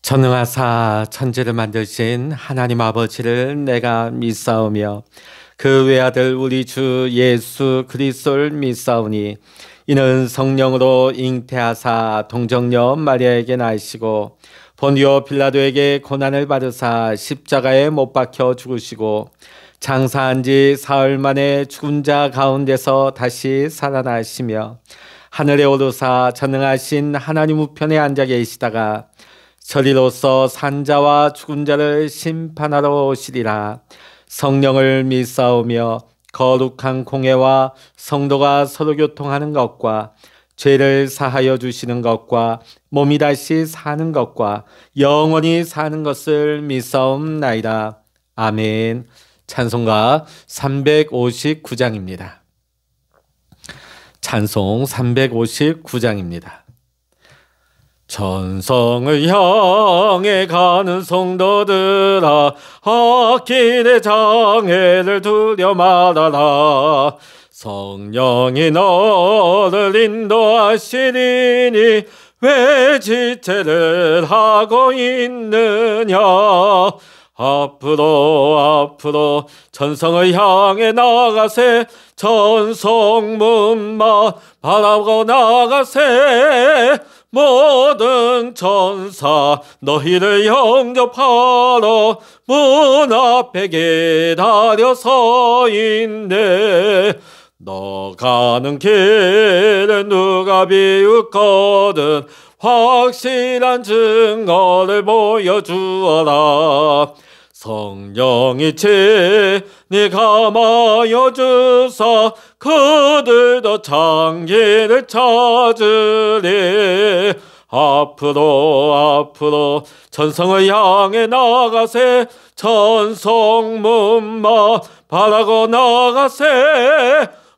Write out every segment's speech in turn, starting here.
전능하사 천지를 만드신 하나님 아버지를 내가 믿사오며 그 외아들 우리 주 예수 그리스도를 믿사오니 이는 성령으로 잉태하사 동정녀 마리아에게 나시고 본디오 빌라도에게 고난을 받으사 십자가에 못 박혀 죽으시고 장사한 지 사흘 만에 죽은 자 가운데서 다시 살아나시며 하늘에 오르사 전능하신 하나님 우편에 앉아 계시다가 저리로서 산자와 죽은 자를 심판하러 오시리라. 성령을 믿사오며 거룩한 공회와 성도가 서로 교통하는 것과 죄를 사하여 주시는 것과 몸이 다시 사는 것과 영원히 사는 것을 믿사옵나이다. 아멘. 찬송가 359장입니다. 찬송 359장입니다. 천성을 향해 가는 성도들아, 앞길의 장애를 두려 말아라. 성령이 너를 인도하시리니 왜 지체를 하고 있느냐. 앞으로 천성을 향해 나가세. 천성문만 바라고 나가세. 모든 천사 너희를 영접하러 문 앞에 기다려 서 있네. 너 가는 길을 누가 비웃거든 확실한 증거를 보여주어라. 성령이 친히 감하여 주사 그들도 창기를 찾으리. 앞으로 천성을 향해 나가세. 천성문만 바라고 나가세.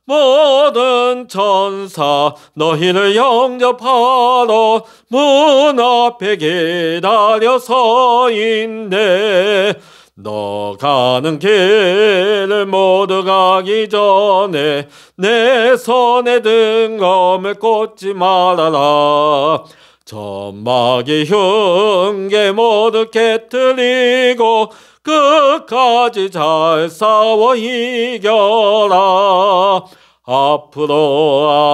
모든 천사 너희를 영접하러 문 앞에 기다려 서 있네. 너 가는 길을 모두 가기 전에 내 손에 등검을 꽂지 말아라. 점막이 흉계 모두 깨뜨리고 끝까지 잘 싸워 이겨라. 앞으로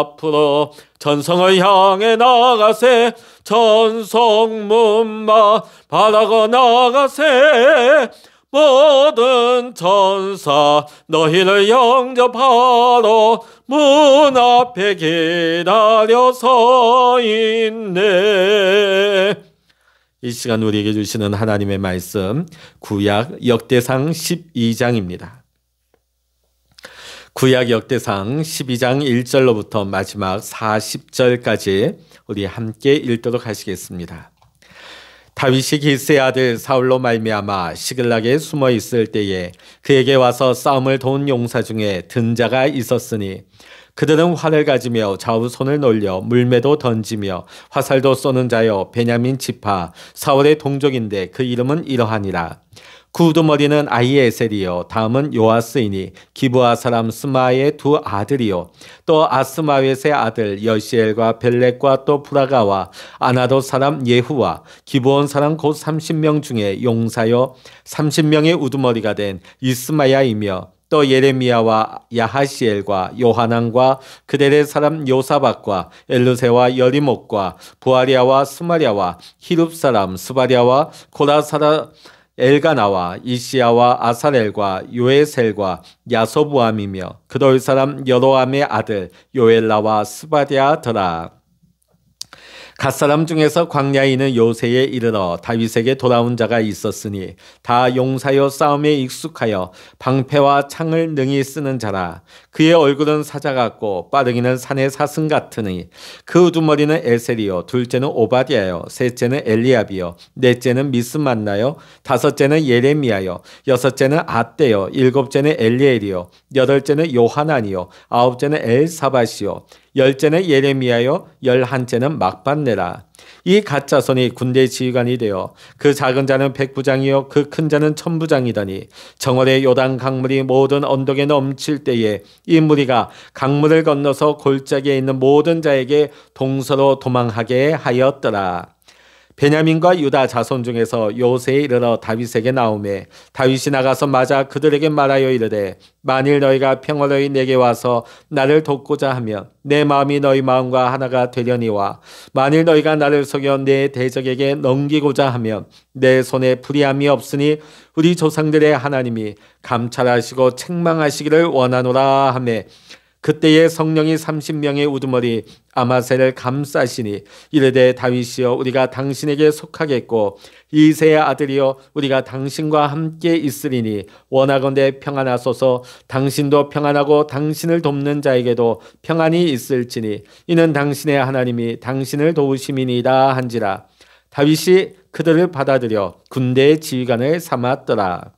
천성을 향해 나가세. 천성문만 바라고 나가세. 모든 천사 너희를 영접하러 문 앞에 기다려 서 있네. 이 시간 우리에게 주시는 하나님의 말씀, 구약 역대상 12장입니다. 구약 역대상 12장 1절로부터 마지막 40절까지 우리 함께 읽도록 하시겠습니다. 다윗이 기스의 아들 사울로 말미암아 시글락에 숨어 있을 때에 그에게 와서 싸움을 도운 용사 중에 든 자가 있었으니 그들은 활을 가지며 좌우 손을 놀려 물매도 던지며 화살도 쏘는 자여 베냐민 지파 사울의 동족인데 그 이름은 이러하니라. 그 우두머리는 아히에셀이요 다음은 요아스이니 기브아 사람 스마의 두 아들이요 또 아스마웻의 아들 여시엘과 벨렉과 또 브라가와 아나도 사람 예후와 기브온 사람 곧 30명 중에 용사요 30명의 우두머리가 된 이스마야이며 또 예레미야와 야하시엘과 요하난과 그델의 사람 요사박과 엘르세와 여리목과 부아리아와 스마리아와 히룹 사람 스바리아와 고라 사람 엘가나와 이시야와 아사렐과 요에셀과 야소부암이며 그돌 사람 여로암의 아들 요엘라와 스바디아더라. 갓사람 중에서 광야에 있는 요새에 이르러 다윗에게 돌아온 자가 있었으니 다 용사여 싸움에 익숙하여 방패와 창을 능히 쓰는 자라. 그의 얼굴은 사자 같고 빠르기는 산의 사슴 같으니 그 우두머리는 에셀이요 둘째는 오바디아요 셋째는 엘리압이요 넷째는 미스만나요 다섯째는 예레미야요 여섯째는 아떼요 일곱째는 엘리엘이요 여덟째는 요하난이요 아홉째는 엘사밧이요 열째는 예레미야요 열한째는 막반네라. 이 가짜손이 군대 지휘관이 되어 그 작은 자는 백부장이요 그 큰 자는 천부장이더니 정월의 요단 강물이 모든 언덕에 넘칠 때에 이 무리가 강물을 건너서 골짜기에 있는 모든 자에게 동서로 도망하게 하였더라. 베냐민과 유다 자손 중에서 요새에 이르러 다윗에게 나오매 다윗이 나가서 맞아 그들에게 말하여 이르되 만일 너희가 평화로이 내게 와서 나를 돕고자 하면 내 마음이 너희 마음과 하나가 되려니와 만일 너희가 나를 속여 내 대적에게 넘기고자 하면 내 손에 불의함이 없으니 우리 조상들의 하나님이 감찰하시고 책망하시기를 원하노라 하매 그때에 성령이 30명의 우두머리 아마새를 감싸시니 이르되 다윗이여 우리가 당신에게 속하겠고 이새의 아들이여 우리가 당신과 함께 있으리니 원하건대 평안하소서. 당신도 평안하고 당신을 돕는 자에게도 평안이 있을지니 이는 당신의 하나님이 당신을 도우심이니이다 한지라. 다윗이 그들을 받아들여 군대의 지휘관을 삼았더라.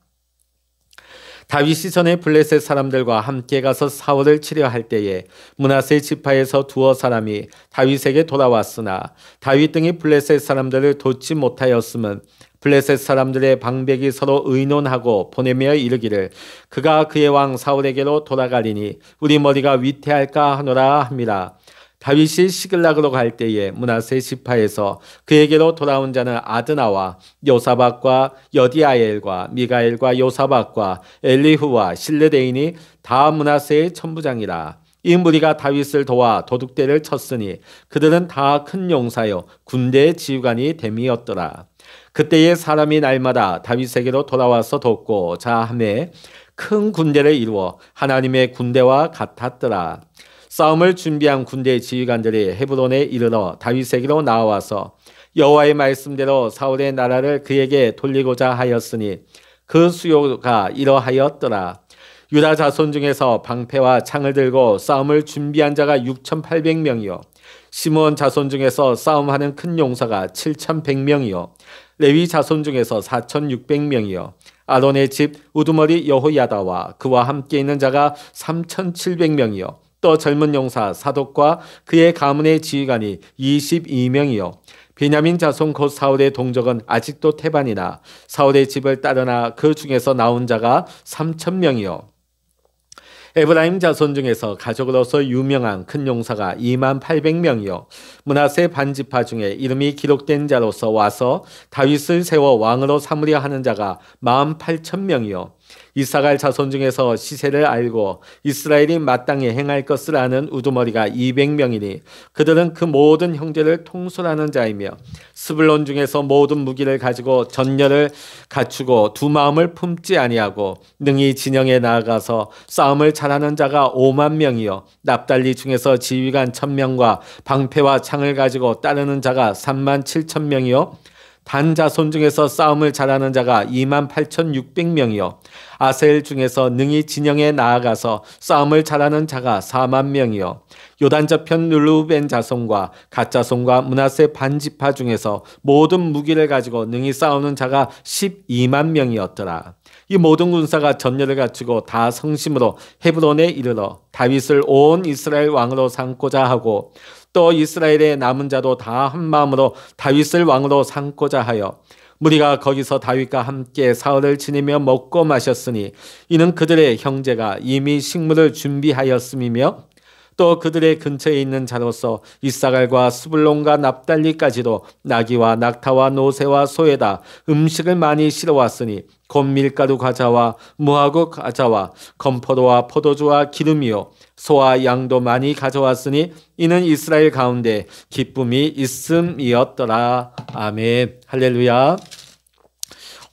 다윗이 전에 블레셋 사람들과 함께 가서 사울을 치려 할 때에 므낫세 지파에서 두어 사람이 다윗에게 돌아왔으나 다윗 등이 블레셋 사람들을 돕지 못하였음은 블레셋 사람들의 방백이 서로 의논하고 보내며 이르기를 그가 그의 왕 사울에게로 돌아가리니 우리 머리가 위태할까 하노라 함이라. 다윗이 시글락으로 갈 때에 므낫세 지파에서 그에게로 돌아온 자는 아드나와 요사박과 여디아엘과 미가엘과 요사박과 엘리후와 실레데인이 다 므낫세의 천부장이라. 이 무리가 다윗을 도와 도둑대를 쳤으니 그들은 다 큰 용사요 군대의 지휘관이 됨이었더라. 그때에 사람이 날마다 다윗에게로 돌아와서 돕고자 하매 큰 군대를 이루어 하나님의 군대와 같았더라. 싸움을 준비한 군대 지휘관들이 헤브론에 이르러 다윗에게로 나와서 여호와의 말씀대로 사울의 나라를 그에게 돌리고자 하였으니 그 수요가 이러하였더라. 유다 자손 중에서 방패와 창을 들고 싸움을 준비한 자가 6,800명이요 시므온 자손 중에서 싸움하는 큰 용사가 7,100명이요 레위 자손 중에서 4,600명이요 아론의 집 우두머리 여호야다와 그와 함께 있는 자가 3,700명이요 또 젊은 용사 사독과 그의 가문의 지휘관이 22명이요 베냐민 자손 곧 사울의 동족은 아직도 태반이나 사울의 집을 따르나 그 중에서 나온 자가 3,000명이요 에브라임 자손 중에서 가족으로서 유명한 큰 용사가 28,000명이요 므낫세 반지파 중에 이름이 기록된 자로서 와서 다윗을 세워 왕으로 삼으려 하는 자가 18,000명이요 이사갈 자손 중에서 시세를 알고 이스라엘이 마땅히 행할 것을 아는 우두머리가 200명이니 그들은 그 모든 형제를 통솔하는 자이며 스불론 중에서 모든 무기를 가지고 전열을 갖추고 두 마음을 품지 아니하고 능히 진영에 나아가서 싸움을 잘하는 자가 5만 명이요 납달리 중에서 지휘관 1,000명과 방패와 창을 가지고 따르는 자가 37,000명이요 단 자손 중에서 싸움을 잘하는 자가 28,600명이요 아셀 중에서 능히 진영에 나아가서 싸움을 잘하는 자가 4만 명이요 요단 저편 르우벤 자손과 갓 자손과 므낫세 반지파 중에서 모든 무기를 가지고 능히 싸우는 자가 12만 명이었더라. 이 모든 군사가 전열을 갖추고 다 성심으로 헤브론에 이르러 다윗을 온 이스라엘 왕으로 삼고자 하고 또 이스라엘의 남은 자도 다 한마음으로 다윗을 왕으로 삼고자 하여 무리가 거기서 다윗과 함께 사흘을 지내며 먹고 마셨으니 이는 그들의 형제가 이미 식물을 준비하였음이며 또 그들의 근처에 있는 자로서 이사갈과 스불론과 납달리까지도 나귀와 낙타와 노새와 소에다 음식을 많이 실어왔으니 곧 밀가루 과자와 무화과 과자와 건포도와 포도주와 기름이요 소와 양도 많이 가져왔으니 이는 이스라엘 가운데 기쁨이 있음이었더라. 아멘. 할렐루야.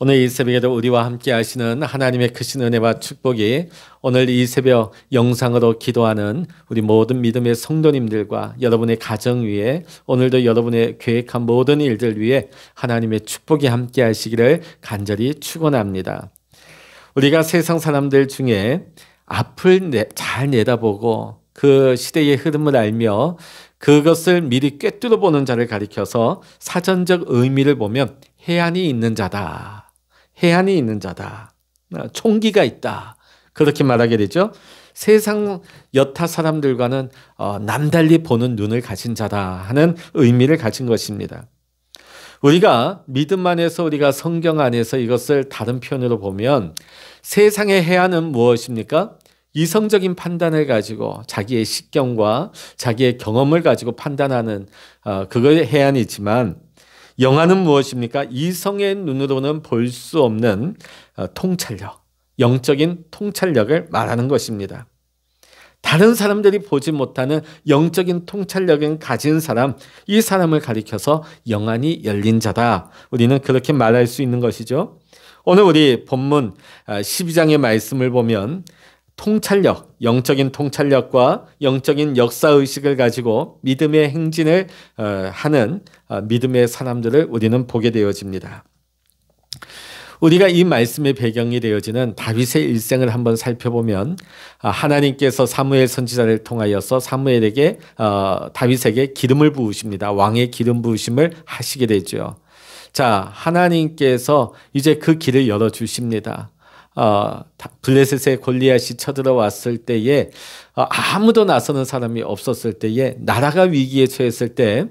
오늘 이 새벽에도 우리와 함께 하시는 하나님의 크신 은혜와 축복이 오늘 이 새벽 영상으로 기도하는 우리 모든 믿음의 성도님들과 여러분의 가정 위에 오늘도 여러분의 계획한 모든 일들 위에 하나님의 축복이 함께 하시기를 간절히 축원합니다. 우리가 세상 사람들 중에 앞을 잘 내다보고 그 시대의 흐름을 알며 그것을 미리 꿰뚫어 보는 자를 가리켜서 사전적 의미를 보면 해안이 있는 자다. 해안이 있는 자다. 총기가 있다. 그렇게 말하게 되죠. 세상 여타 사람들과는 남달리 보는 눈을 가진 자다 하는 의미를 가진 것입니다. 우리가 믿음 안에서 우리가 성경 안에서 이것을 다른 표현으로 보면 세상의 해안은 무엇입니까? 이성적인 판단을 가지고 자기의 식견과 자기의 경험을 가지고 판단하는 그거의 해안이지만 영안은 무엇입니까? 이성의 눈으로는 볼 수 없는 통찰력, 영적인 통찰력을 말하는 것입니다. 다른 사람들이 보지 못하는 영적인 통찰력을 가진 사람, 이 사람을 가리켜서 영안이 열린 자다. 우리는 그렇게 말할 수 있는 것이죠. 오늘 우리 본문 12장의 말씀을 보면 통찰력, 영적인 통찰력과 영적인 역사의식을 가지고 믿음의 행진을 하는 믿음의 사람들을 우리는 보게 되어집니다. 우리가 이 말씀의 배경이 되어지는 다윗의 일생을 한번 살펴보면 하나님께서 사무엘 선지자를 통하여서 사무엘에게 다윗에게 기름을 부으십니다. 왕의 기름 부으심을 하시게 되죠. 자, 하나님께서 이제 그 길을 열어주십니다. 블레셋의 골리앗이 쳐들어왔을 때에 아무도 나서는 사람이 없었을 때에 나라가 위기에 처했을 때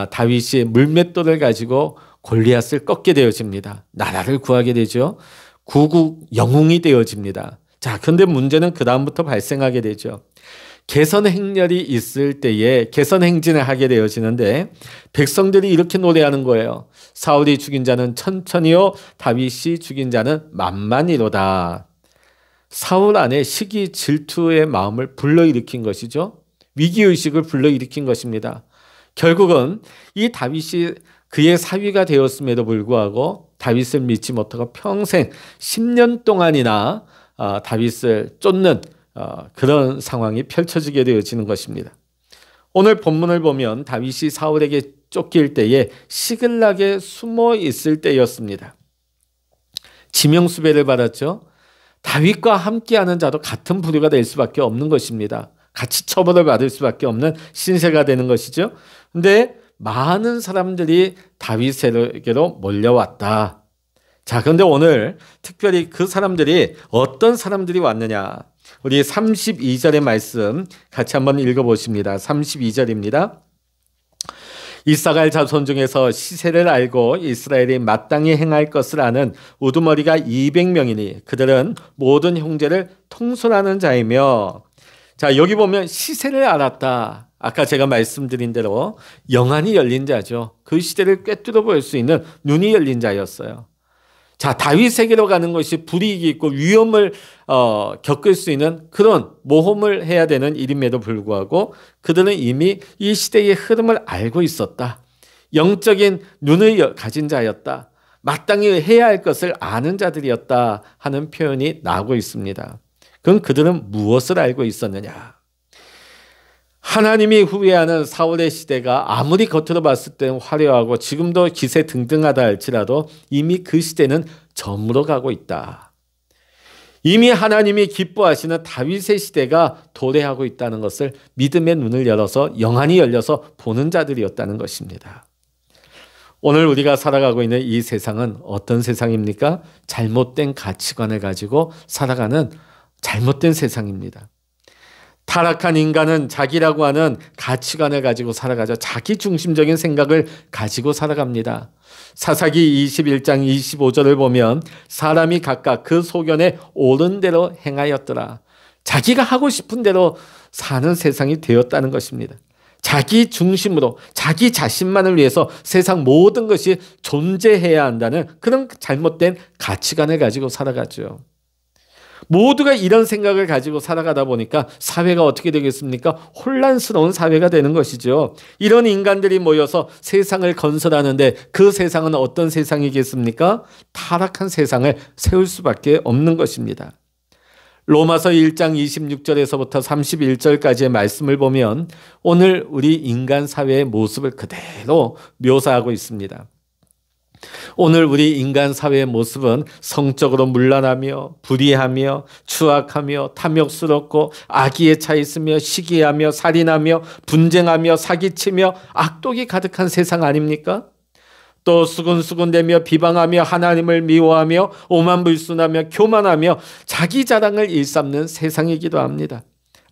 다윗이 물맷돌을 가지고 골리앗을 꺾게 되어집니다. 나라를 구하게 되죠. 구국 영웅이 되어집니다. 자, 그런데 문제는 그 다음부터 발생하게 되죠. 개선 행렬이 있을 때에 개선 행진을 하게 되어지는데 백성들이 이렇게 노래하는 거예요. 사울이 죽인 자는 천천히요, 다윗이 죽인 자는 만만히로다. 사울 안에 시기 질투의 마음을 불러일으킨 것이죠. 위기의식을 불러일으킨 것입니다. 결국은 이 다윗이 그의 사위가 되었음에도 불구하고 다윗을 믿지 못하고 평생 10년 동안이나 다윗을 쫓는 그런 상황이 펼쳐지게 되어지는 것입니다. 오늘 본문을 보면 다윗이 사울에게 쫓길 때에 시글락에 숨어 있을 때였습니다. 지명수배를 받았죠. 다윗과 함께하는 자도 같은 부류가 될 수밖에 없는 것입니다. 같이 처벌을 받을 수밖에 없는 신세가 되는 것이죠. 그런데 많은 사람들이 다윗에게로 몰려왔다. 자, 그런데 오늘 특별히 그 사람들이 어떤 사람들이 왔느냐? 우리 32절의 말씀 같이 한번 읽어보십니다. 32절입니다. 이사갈 자손 중에서 시세를 알고 이스라엘이 마땅히 행할 것을 아는 우두머리가 200명이니 그들은 모든 형제를 통솔하는 자이며. 자, 여기 보면 시세를 알았다. 아까 제가 말씀드린 대로 영안이 열린 자죠. 그 시대를 꿰뚫어 볼 수 있는 눈이 열린 자였어요. 자, 다윗에게로 가는 것이 불이익이 있고 위험을 겪을 수 있는 그런 모험을 해야 되는 일임에도 불구하고 그들은 이미 이 시대의 흐름을 알고 있었다. 영적인 눈을 가진 자였다. 마땅히 해야 할 것을 아는 자들이었다 하는 표현이 나오고 있습니다. 그럼 그들은 무엇을 알고 있었느냐? 하나님이 후회하는 사울의 시대가 아무리 겉으로 봤을 때는 화려하고 지금도 기세 등등하다 할지라도 이미 그 시대는 저물어 가고 있다. 이미 하나님이 기뻐하시는 다윗의 시대가 도래하고 있다는 것을 믿음의 눈을 열어서 영안이 열려서 보는 자들이었다는 것입니다. 오늘 우리가 살아가고 있는 이 세상은 어떤 세상입니까? 잘못된 가치관을 가지고 살아가는 잘못된 세상입니다. 타락한 인간은 자기라고 하는 가치관을 가지고 살아가죠. 자기 중심적인 생각을 가지고 살아갑니다. 사사기 21장 25절을 보면 사람이 각각 그 소견에 옳은 대로 행하였더라. 자기가 하고 싶은 대로 사는 세상이 되었다는 것입니다. 자기 중심으로 자기 자신만을 위해서 세상 모든 것이 존재해야 한다는 그런 잘못된 가치관을 가지고 살아가죠. 모두가 이런 생각을 가지고 살아가다 보니까 사회가 어떻게 되겠습니까? 혼란스러운 사회가 되는 것이죠. 이런 인간들이 모여서 세상을 건설하는데 그 세상은 어떤 세상이겠습니까? 타락한 세상을 세울 수밖에 없는 것입니다. 로마서 1장 26절에서부터 31절까지의 말씀을 보면 오늘 우리 인간 사회의 모습을 그대로 묘사하고 있습니다. 오늘 우리 인간 사회의 모습은 성적으로 문란하며 불의하며 추악하며 탐욕스럽고 악의에 차 있으며 시기하며 살인하며 분쟁하며 사기치며 악독이 가득한 세상 아닙니까? 또 수군수군대며 비방하며 하나님을 미워하며 오만불순하며 교만하며 자기 자랑을 일삼는 세상이기도 합니다.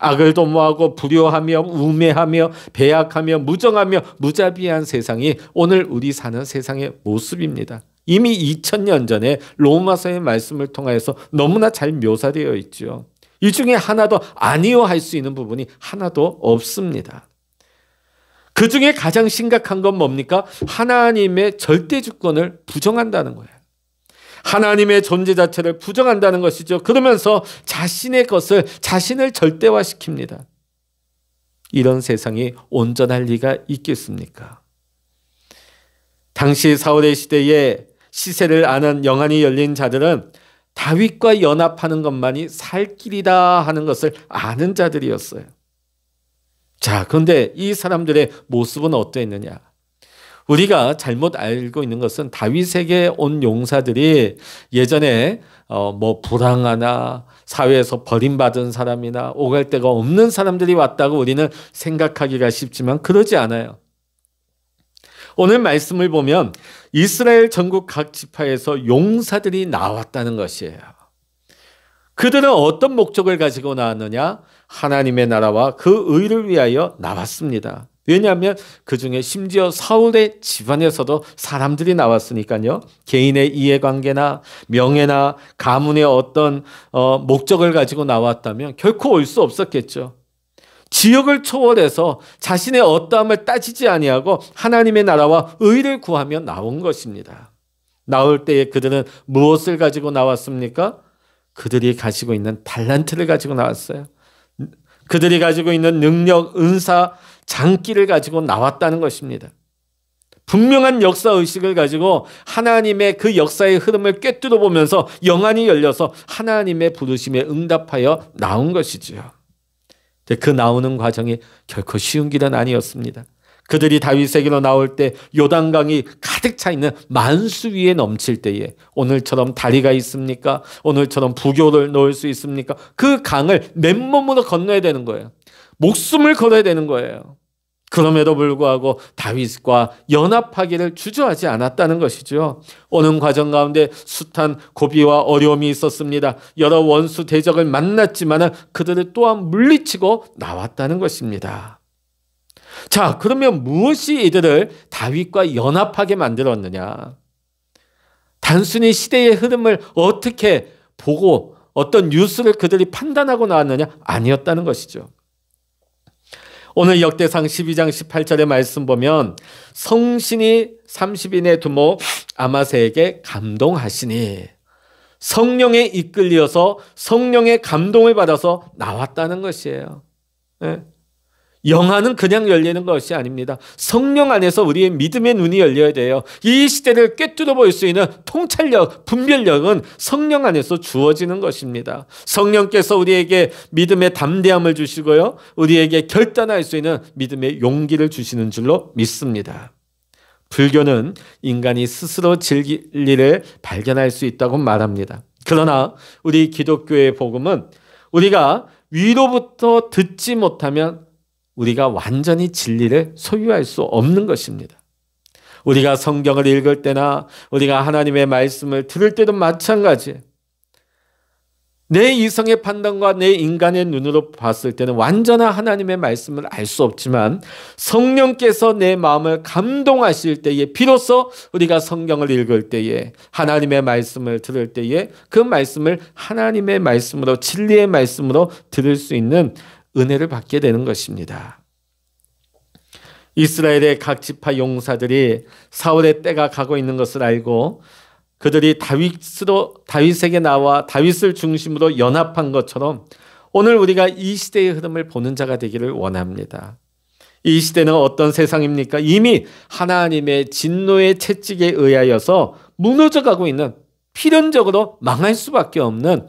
악을 도모하고 불효하며 우매하며 배약하며 무정하며 무자비한 세상이 오늘 우리 사는 세상의 모습입니다. 이미 2000년 전에 로마서의 말씀을 통해서 너무나 잘 묘사되어 있죠. 이 중에 하나도 아니요 할 수 있는 부분이 하나도 없습니다. 그 중에 가장 심각한 건 뭡니까? 하나님의 절대 주권을 부정한다는 거예요. 하나님의 존재 자체를 부정한다는 것이죠. 그러면서 자신의 것을 자신을 절대화시킵니다. 이런 세상이 온전할 리가 있겠습니까? 당시 사울의 시대에 시세를 아는 영안이 열린 자들은 다윗과 연합하는 것만이 살 길이다 하는 것을 아는 자들이었어요. 자, 그런데 이 사람들의 모습은 어떠했느냐? 우리가 잘못 알고 있는 것은 다윗에게 온 용사들이 예전에 불황하나 사회에서 버림받은 사람이나 오갈 데가 없는 사람들이 왔다고 우리는 생각하기가 쉽지만 그러지 않아요. 오늘 말씀을 보면 이스라엘 전국 각 지파에서 용사들이 나왔다는 것이에요. 그들은 어떤 목적을 가지고 나왔느냐? 하나님의 나라와 그 의를 위하여 나왔습니다. 왜냐하면 그 중에 심지어 사울의 집안에서도 사람들이 나왔으니까요. 개인의 이해관계나 명예나 가문의 어떤 목적을 가지고 나왔다면 결코 올 수 없었겠죠. 지역을 초월해서 자신의 어떠함을 따지지 아니하고 하나님의 나라와 의를 구하며 나온 것입니다. 나올 때에 그들은 무엇을 가지고 나왔습니까? 그들이 가지고 있는 달란트를 가지고 나왔어요. 그들이 가지고 있는 능력, 은사, 장기를 가지고 나왔다는 것입니다. 분명한 역사의식을 가지고 하나님의 그 역사의 흐름을 꿰뚫어 보면서 영안이 열려서 하나님의 부르심에 응답하여 나온 것이지요. 그 나오는 과정이 결코 쉬운 길은 아니었습니다. 그들이 다윗에게로 나올 때 요단강이 가득 차 있는 만수 위에 넘칠 때에 오늘처럼 다리가 있습니까? 오늘처럼 부교를 놓을 수 있습니까? 그 강을 맨몸으로 건너야 되는 거예요. 목숨을 걸어야 되는 거예요. 그럼에도 불구하고 다윗과 연합하기를 주저하지 않았다는 것이죠. 오는 과정 가운데 숱한 고비와 어려움이 있었습니다. 여러 원수 대적을 만났지만 그들을 또한 물리치고 나왔다는 것입니다. 자, 그러면 무엇이 이들을 다윗과 연합하게 만들었느냐? 단순히 시대의 흐름을 어떻게 보고 어떤 뉴스를 그들이 판단하고 나왔느냐? 아니었다는 것이죠. 오늘 역대상 12장 18절의 말씀 보면 성신이 30인의 두목 아마새에게 감동하시니 성령에 이끌려서 성령의 감동을 받아서 나왔다는 것이에요. 네. 영안은 그냥 열리는 것이 아닙니다. 성령 안에서 우리의 믿음의 눈이 열려야 돼요. 이 시대를 꿰뚫어 볼 수 있는 통찰력, 분별력은 성령 안에서 주어지는 것입니다. 성령께서 우리에게 믿음의 담대함을 주시고요. 우리에게 결단할 수 있는 믿음의 용기를 주시는 줄로 믿습니다. 불교는 인간이 스스로 진리를 발견할 수 있다고 말합니다. 그러나 우리 기독교의 복음은 우리가 위로부터 듣지 못하면 우리가 완전히 진리를 소유할 수 없는 것입니다. 우리가 성경을 읽을 때나 우리가 하나님의 말씀을 들을 때도 마찬가지예요. 내 이성의 판단과 내 인간의 눈으로 봤을 때는 완전한 하나님의 말씀을 알 수 없지만 성령께서 내 마음을 감동하실 때에 비로소 우리가 성경을 읽을 때에 하나님의 말씀을 들을 때에 그 말씀을 하나님의 말씀으로 진리의 말씀으로 들을 수 있는 은혜를 받게 되는 것입니다. 이스라엘의 각 지파 용사들이 사울의 때가 가고 있는 것을 알고 그들이 다윗에게 나와 다윗을 중심으로 연합한 것처럼 오늘 우리가 이 시대의 흐름을 보는 자가 되기를 원합니다. 이 시대는 어떤 세상입니까? 이미 하나님의 진노의 채찍에 의하여서 무너져가고 있는 필연적으로 망할 수밖에 없는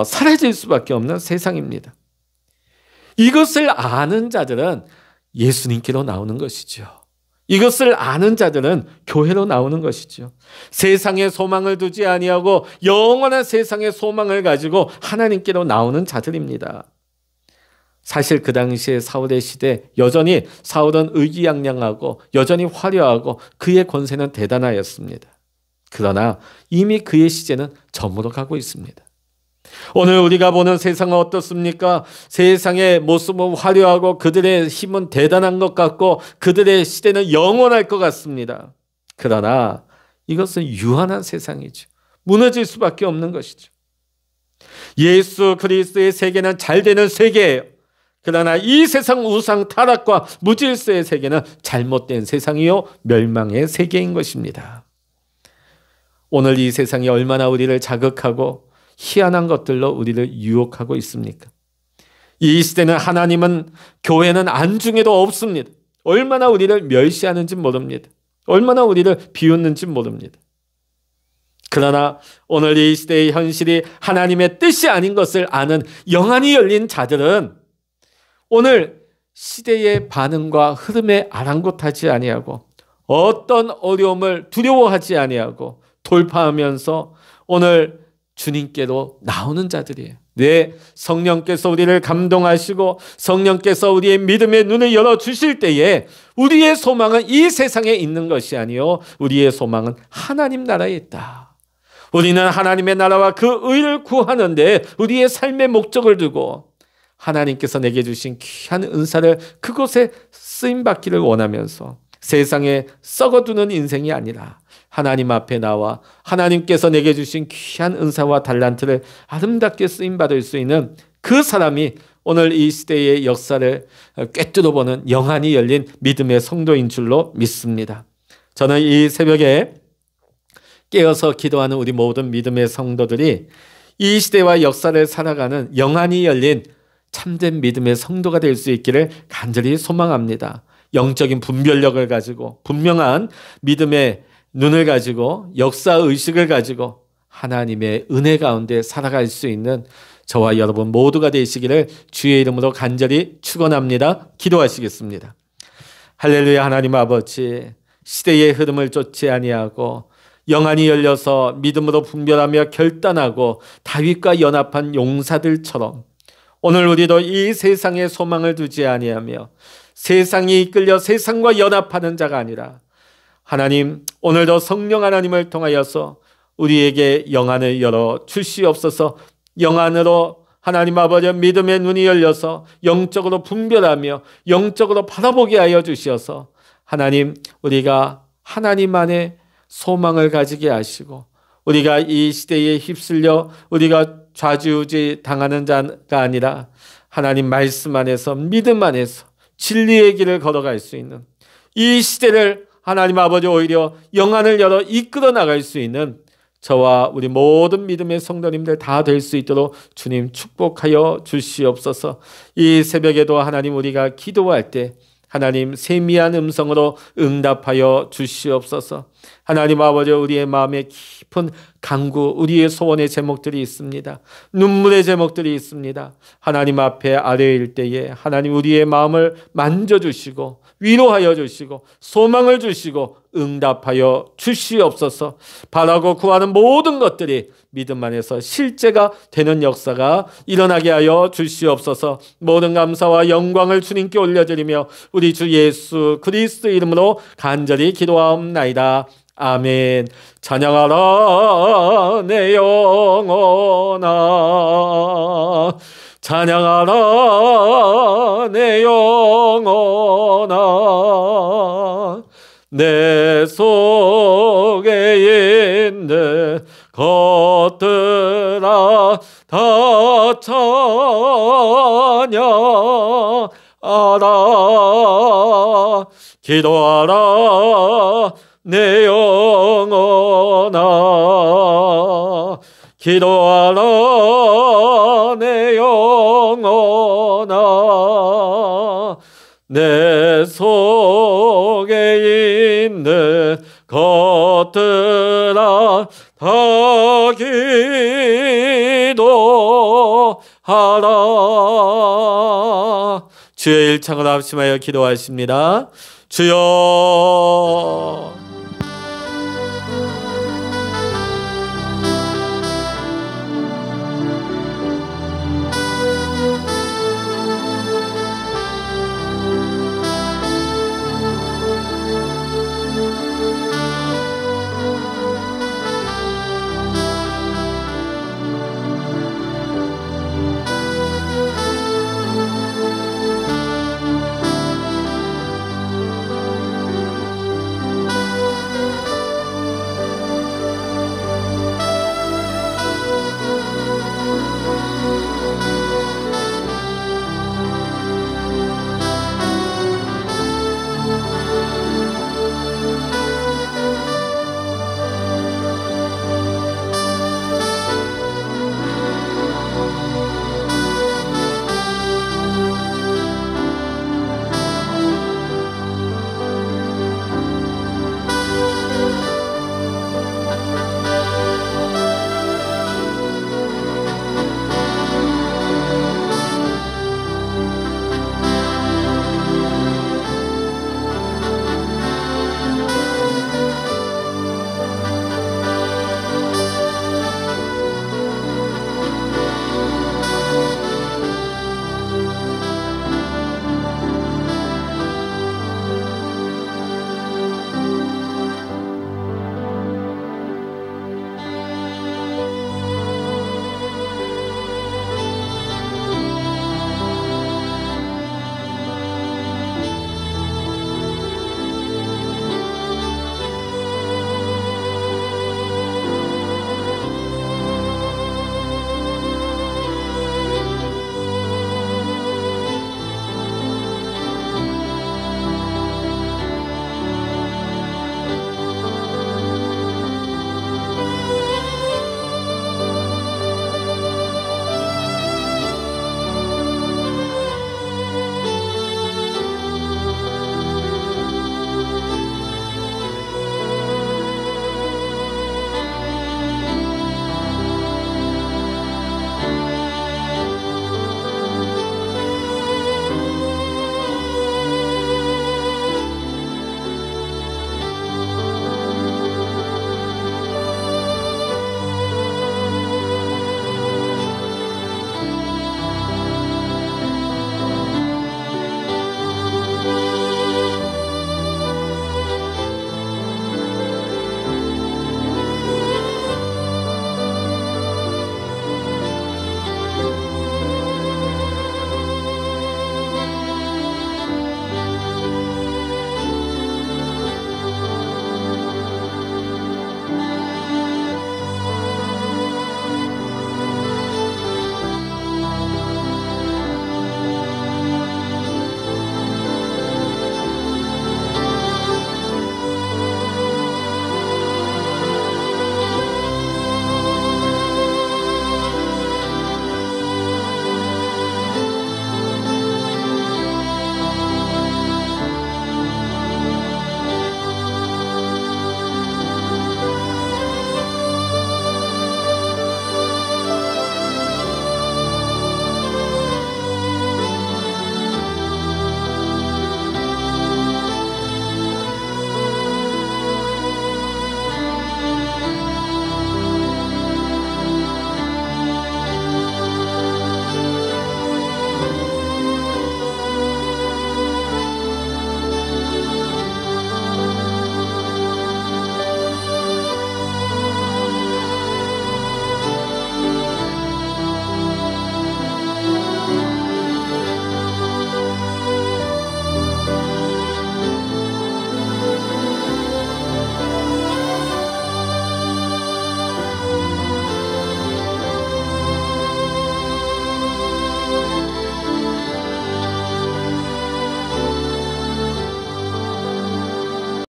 사라질 수밖에 없는 세상입니다. 이것을 아는 자들은 예수님께로 나오는 것이죠. 이것을 아는 자들은 교회로 나오는 것이죠. 세상에 소망을 두지 아니하고 영원한 세상의 소망을 가지고 하나님께로 나오는 자들입니다. 사실 그 당시에 사울의 시대 여전히 사울은 의기양양하고 여전히 화려하고 그의 권세는 대단하였습니다. 그러나 이미 그의 시대는 저물어 가고 있습니다. 오늘 우리가 보는 세상은 어떻습니까? 세상의 모습은 화려하고 그들의 힘은 대단한 것 같고 그들의 시대는 영원할 것 같습니다. 그러나 이것은 유한한 세상이죠. 무너질 수밖에 없는 것이죠. 예수 그리스도의 세계는 잘 되는 세계예요. 그러나 이 세상 우상 타락과 무질서의 세계는 잘못된 세상이요 멸망의 세계인 것입니다. 오늘 이 세상이 얼마나 우리를 자극하고 희한한 것들로 우리를 유혹하고 있습니까? 이 시대는 하나님은 교회는 안중에도 없습니다. 얼마나 우리를 멸시하는지 모릅니다. 얼마나 우리를 비웃는지 모릅니다. 그러나 오늘 이 시대의 현실이 하나님의 뜻이 아닌 것을 아는 영안이 열린 자들은 오늘 시대의 반응과 흐름에 아랑곳하지 아니하고 어떤 어려움을 두려워하지 아니하고 돌파하면서 오늘 주님께로 나오는 자들이에요. 네, 성령께서 우리를 감동하시고 성령께서 우리의 믿음의 눈을 열어주실 때에 우리의 소망은 이 세상에 있는 것이 아니요 우리의 소망은 하나님 나라에 있다. 우리는 하나님의 나라와 그 의를 구하는데 우리의 삶의 목적을 두고 하나님께서 내게 주신 귀한 은사를 그곳에 쓰임받기를 원하면서 세상에 썩어두는 인생이 아니라 하나님 앞에 나와 하나님께서 내게 주신 귀한 은사와 달란트를 아름답게 쓰임받을 수 있는 그 사람이 오늘 이 시대의 역사를 꿰뚫어보는 영안이 열린 믿음의 성도인 줄로 믿습니다. 저는 이 새벽에 깨어서 기도하는 우리 모든 믿음의 성도들이 이 시대와 역사를 살아가는 영안이 열린 참된 믿음의 성도가 될 수 있기를 간절히 소망합니다. 영적인 분별력을 가지고 분명한 믿음의 눈을 가지고 역사의식을 가지고 하나님의 은혜 가운데 살아갈 수 있는 저와 여러분 모두가 되시기를 주의 이름으로 간절히 축원합니다. 기도하시겠습니다. 할렐루야. 하나님 아버지, 시대의 흐름을 쫓지 아니하고 영안이 열려서 믿음으로 분별하며 결단하고 다윗과 연합한 용사들처럼 오늘 우리도 이 세상에 소망을 두지 아니하며 세상이 이끌려 세상과 연합하는 자가 아니라 하나님, 오늘도 성령 하나님을 통하여서 우리에게 영안을 열어 주시옵소서. 영안으로 하나님 아버지 믿음의 눈이 열려서 영적으로 분별하며 영적으로 바라보게 하여 주시어서 하나님, 우리가 하나님 안에 소망을 가지게 하시고 우리가 이 시대에 휩쓸려 우리가 좌지우지 당하는 자가 아니라 하나님 말씀 안에서 믿음 안에서 진리의 길을 걸어갈 수 있는 이 시대를 하나님 아버지 오히려 영안을 열어 이끌어 나갈 수 있는 저와 우리 모든 믿음의 성도님들 다 될 수 있도록 주님 축복하여 주시옵소서. 이 새벽에도 하나님 우리가 기도할 때 하나님 세미한 음성으로 응답하여 주시옵소서. 하나님 아버지 우리의 마음에 깊은 간구, 우리의 소원의 제목들이 있습니다. 눈물의 제목들이 있습니다. 하나님 앞에 아뢰일 때에 하나님 우리의 마음을 만져주시고 위로하여 주시고 소망을 주시고 응답하여 주시옵소서. 바라고 구하는 모든 것들이 믿음 안에서 실제가 되는 역사가 일어나게 하여 주시옵소서. 모든 감사와 영광을 주님께 올려드리며 우리 주 예수 그리스도 이름으로 간절히 기도하옵나이다. 아멘. 찬양하라 내 영혼아, 찬양하라 내 영혼아, 내 속에 있는 것들아 다 찬양하라. 기도하라 내 영혼아, 기도하라 내 영혼아, 내 속에 있는 것들아 다 기도하라. 주의 일창을 합심하여 기도하십니다. 주여